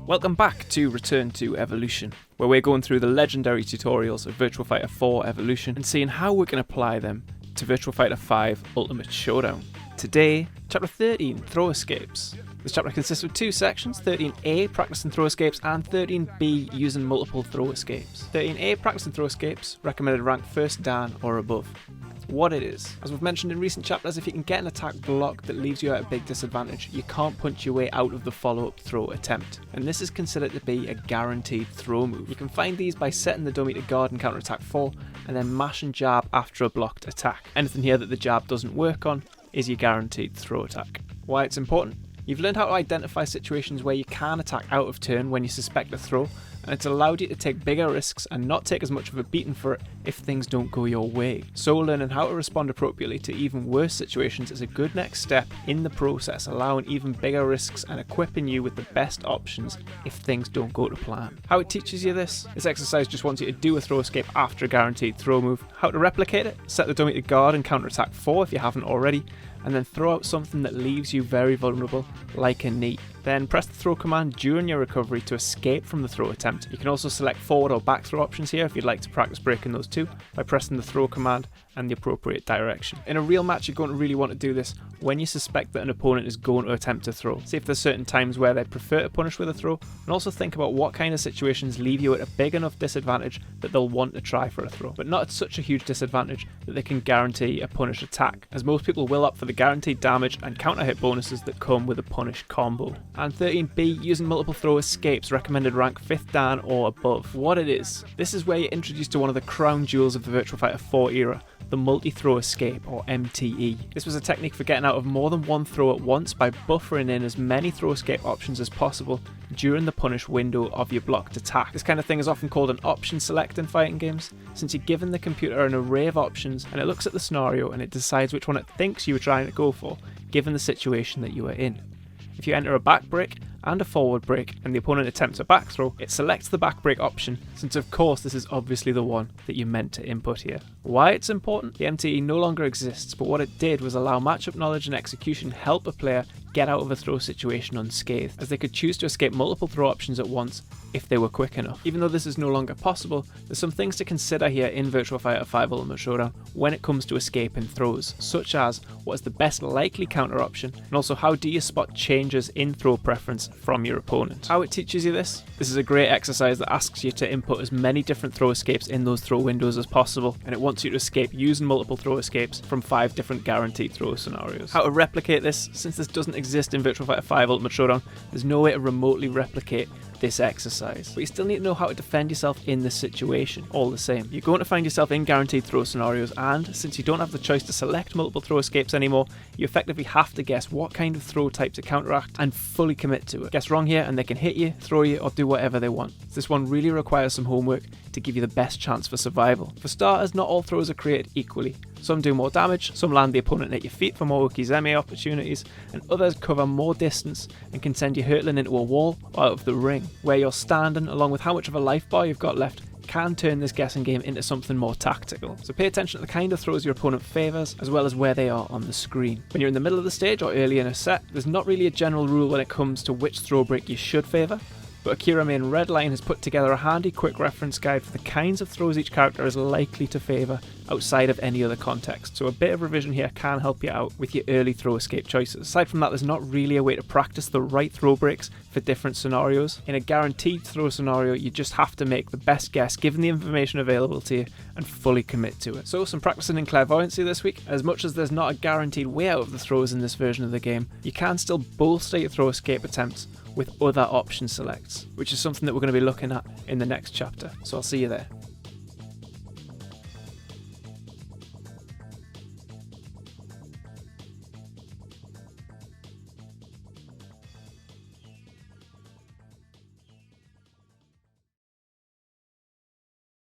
Welcome back to Return to Evolution, where we're going through the legendary tutorials of Virtua Fighter 4 Evolution and seeing how we can apply them to Virtua Fighter 5 Ultimate Showdown. Today, Chapter 13, Throw Escapes. This chapter consists of two sections, 13A, practicing throw escapes, and 13B, using multiple throw escapes. 13A, practicing throw escapes, recommended rank 1st Dan or above. What it is. As we've mentioned in recent chapters, if you can get an attack block that leaves you at a big disadvantage, you can't punch your way out of the follow-up throw attempt. And this is considered to be a guaranteed throw move. You can find these by setting the dummy to guard and counter-attack 4, and then mash and jab after a blocked attack. Anything here that the jab doesn't work on is your guaranteed throw attack. Why it's important? You've learned how to identify situations where you can attack out of turn when you suspect a throw, and it's allowed you to take bigger risks and not take as much of a beating for it if things don't go your way. So learning how to respond appropriately to even worse situations is a good next step in the process, allowing even bigger risks and equipping you with the best options if things don't go to plan. How it teaches you this exercise just wants you to do a throw escape after a guaranteed throw move. How to replicate it: set the dummy to guard and counter-attack 4 if you haven't already, and then throw out something that leaves you very vulnerable, like a knee. Then press the throw command during your recovery to escape from the throw attempt. You can also select forward or back throw options here if you'd like to practice breaking those too, by pressing the throw command and the appropriate direction. In a real match, you're going to really want to do this when you suspect that an opponent is going to attempt to throw. See if there's certain times where they prefer to punish with a throw, and also think about what kind of situations leave you at a big enough disadvantage that they'll want to try for a throw, but not at such a huge disadvantage that they can guarantee a punish attack, as most people will opt for the guaranteed damage and counter hit bonuses that come with a punish combo. And 13B, using multiple throw escapes, recommended rank 5th Dan or above. What it is: this is where you're introduced to one of the crown jewels of the Virtua Fighter 4 era, the multi-throw escape, or MTE. This was a technique for getting out of more than one throw at once by buffering in as many throw escape options as possible during the punish window of your blocked attack. This kind of thing is often called an option select in fighting games, since you're given the computer an array of options and it looks at the scenario and it decides which one it thinks you were trying to go for, given the situation that you are in. If you enter a back break and a forward break and the opponent attempts a back throw, it selects the back break option, since of course this is obviously the one that you meant to input here. Why it's important? The MTE no longer exists, but what it did was allow matchup knowledge and execution help a player get out of a throw situation unscathed, as they could choose to escape multiple throw options at once if they were quick enough. Even though this is no longer possible, there's some things to consider here in Virtua Fighter 5 Ultimate Showdown when it comes to escaping throws, such as what is the best likely counter option, and also how do you spot changes in throw preference from your opponent. How it teaches you this is a great exercise that asks you to input as many different throw escapes in those throw windows as possible, and it wants you to escape using multiple throw escapes from 5 different guaranteed throw scenarios. How to replicate this: since this doesn't exist in Virtua Fighter 5 Ultimate Showdown, there's no way to remotely replicate this exercise, but you still need to know how to defend yourself in this situation. All the same, you're going to find yourself in guaranteed throw scenarios, and since you don't have the choice to select multiple throw escapes anymore, you effectively have to guess what kind of throw type to counteract and fully commit to it. Guess wrong here and they can hit you, throw you, or do whatever they want. This one really requires some homework to give you the best chance for survival. For starters, not all throws are created equally. Some do more damage, some land the opponent at your feet for more Ukizeme opportunities, and others cover more distance and can send you hurtling into a wall or out of the ring. Where you're standing, along with how much of a life bar you've got left, can turn this guessing game into something more tactical. So pay attention to the kind of throws your opponent favours, as well as where they are on the screen. When you're in the middle of the stage or early in a set, there's not really a general rule when it comes to which throw break you should favour, but Akira Main Redline has put together a handy quick reference guide for the kinds of throws each character is likely to favour outside of any other context, so a bit of revision here can help you out with your early throw escape choices. Aside from that, there's not really a way to practice the right throw breaks for different scenarios. In a guaranteed throw scenario, you just have to make the best guess given the information available to you and fully commit to it. So some practicing in clairvoyancy this week. As much as there's not a guaranteed way out of the throws in this version of the game, you can still bolster your throw escape attempts with other option selects, which is something that we're going to be looking at in the next chapter, so I'll see you there.